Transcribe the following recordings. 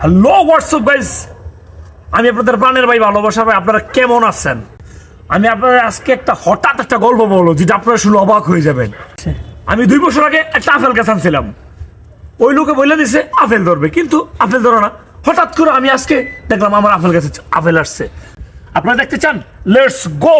Hello WhatsApp guys, আমি আপনাদের প্রাণের ভাই ভালোবাসা ভাই, আপনারা কেমন আছেন? আমি আপনাদের আজকে হঠাৎ একটা গল্প বলবো যেটা আপনারা শুনে অবাক হয়ে যাবেন। আমি 2 বছর আগে একটা আপেল গাছ আনছিলাম, ওই লোকে বলে দিছে আপেল ধরবে, কিন্তু আপেল ধরো না। হঠাৎ করে আমি আজকে দেখলাম আমার আপেল গাছে আপেল আসছে। আপনারা দেখতে চান? Let's go.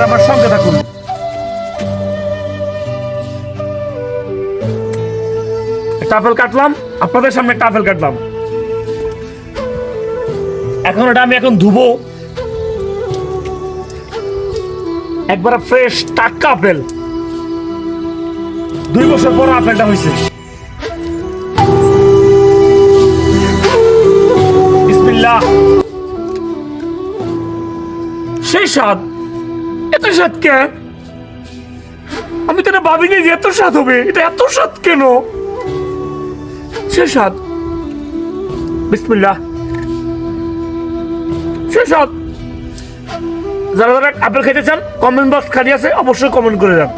আমার সঙ্গে থাকুন। একটা আপেল কাটলাম, আপনাদের সামনে একটা আপেল কাটলাম। এখন এটা আমি ধুবো। একবার ফ্রেশ টাটকা আপেল, 2 বছর পর আপেলটা হয়েছে। বিসমিল্লাহ। সেই স্বাদ, এত স্বাদ কে? আমি তো এটা ভাবিনি যে এত স্বাদ হবে। এটা এত স্বাদ কেন? সেই স্বাদ, বিসমিল্লাহ। সেই স্বাদ। যারা যারা আপেল খেতে চান, কমেন্ট বক্স খালি আছে, অবশ্যই কমেন্ট করে যান।